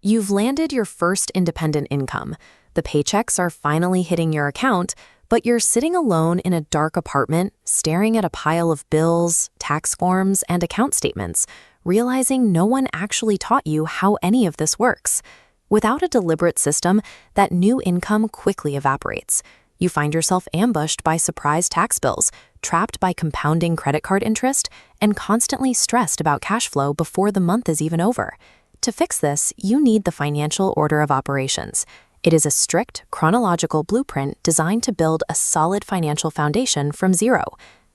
You've landed your first independent income. The paychecks are finally hitting your account, but you're sitting alone in a dark apartment, staring at a pile of bills, tax forms, and account statements, realizing no one actually taught you how any of this works. Without a deliberate system, that new income quickly evaporates. You find yourself ambushed by surprise tax bills, trapped by compounding credit card interest, and constantly stressed about cash flow before the month is even over. To fix this, you need the financial order of operations. It is a strict, chronological blueprint designed to build a solid financial foundation from zero.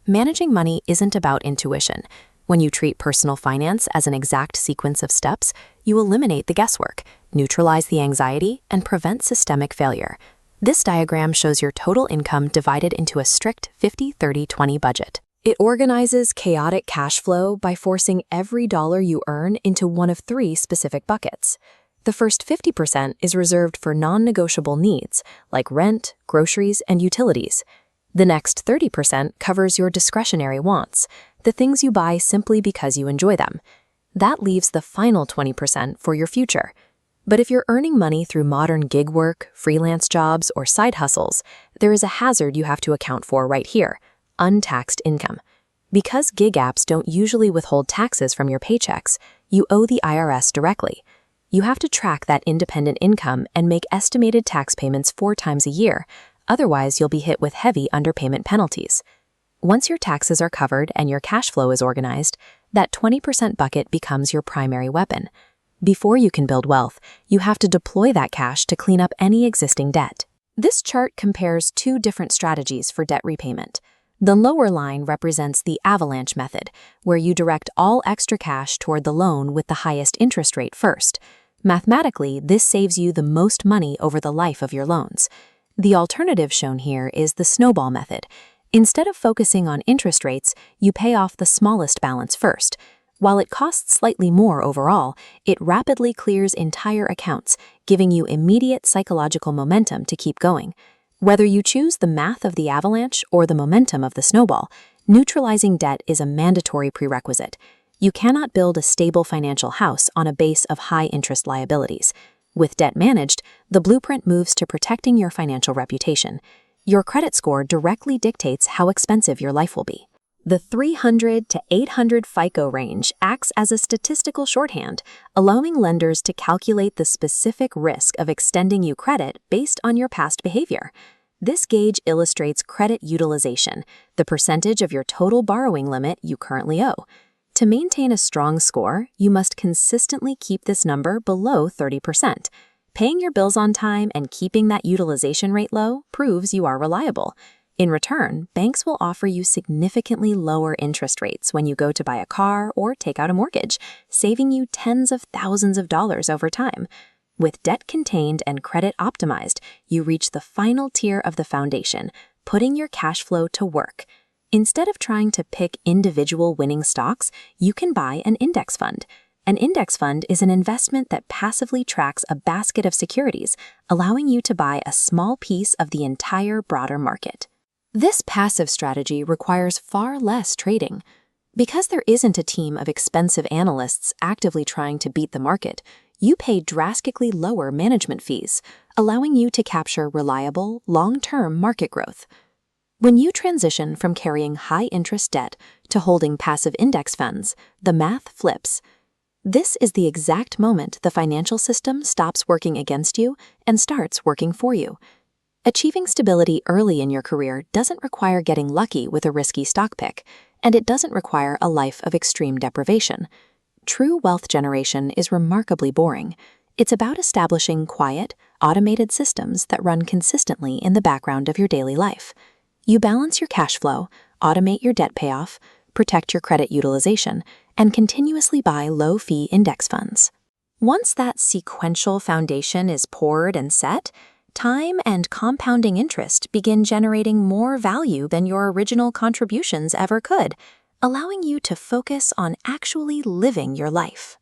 Managing money isn't about intuition. When you treat personal finance as an exact sequence of steps, you eliminate the guesswork, neutralize the anxiety, and prevent systemic failure. This diagram shows your total income divided into a strict 50-30-20 budget. It organizes chaotic cash flow by forcing every dollar you earn into one of three specific buckets. The first 50% is reserved for non-negotiable needs, like rent, groceries, and utilities. The next 30% covers your discretionary wants, the things you buy simply because you enjoy them. That leaves the final 20% for your future. But if you're earning money through modern gig work, freelance jobs, or side hustles, there is a hazard you have to account for right here: untaxed income. Because gig apps don't usually withhold taxes from your paychecks, you owe the IRS directly. You have to track that independent income and make estimated tax payments 4 times a year, otherwise you'll be hit with heavy underpayment penalties. Once your taxes are covered and your cash flow is organized, that 20% bucket becomes your primary weapon. Before you can build wealth, you have to deploy that cash to clean up any existing debt. This chart compares 2 different strategies for debt repayment. The lower line represents the avalanche method, where you direct all extra cash toward the loan with the highest interest rate first. Mathematically, this saves you the most money over the life of your loans. The alternative shown here is the snowball method. Instead of focusing on interest rates, you pay off the smallest balance first. While it costs slightly more overall, it rapidly clears entire accounts, giving you immediate psychological momentum to keep going. Whether you choose the math of the avalanche or the momentum of the snowball, neutralizing debt is a mandatory prerequisite. You cannot build a stable financial house on a base of high-interest liabilities. With debt managed, the blueprint moves to protecting your financial reputation. Your credit score directly dictates how expensive your life will be. The 300 to 800 FICO range acts as a statistical shorthand, allowing lenders to calculate the specific risk of extending you credit based on your past behavior. This gauge illustrates credit utilization, the percentage of your total borrowing limit you currently owe. To maintain a strong score, you must consistently keep this number below 30%. Paying your bills on time and keeping that utilization rate low proves you are reliable. In return, banks will offer you significantly lower interest rates when you go to buy a car or take out a mortgage, saving you tens of thousands of dollars over time. With debt contained and credit optimized, you reach the final tier of the foundation, putting your cash flow to work. Instead of trying to pick individual winning stocks, you can buy an index fund. An index fund is an investment that passively tracks a basket of securities, allowing you to buy a small piece of the entire broader market. This passive strategy requires far less trading. Because there isn't a team of expensive analysts actively trying to beat the market, you pay drastically lower management fees, allowing you to capture reliable, long-term market growth. When you transition from carrying high-interest debt to holding passive index funds, the math flips. This is the exact moment the financial system stops working against you and starts working for you. Achieving stability early in your career doesn't require getting lucky with a risky stock pick, and it doesn't require a life of extreme deprivation. True wealth generation is remarkably boring. It's about establishing quiet, automated systems that run consistently in the background of your daily life. You balance your cash flow, automate your debt payoff, protect your credit utilization, and continuously buy low-fee index funds. Once that sequential foundation is poured and set, time and compounding interest begin generating more value than your original contributions ever could, allowing you to focus on actually living your life.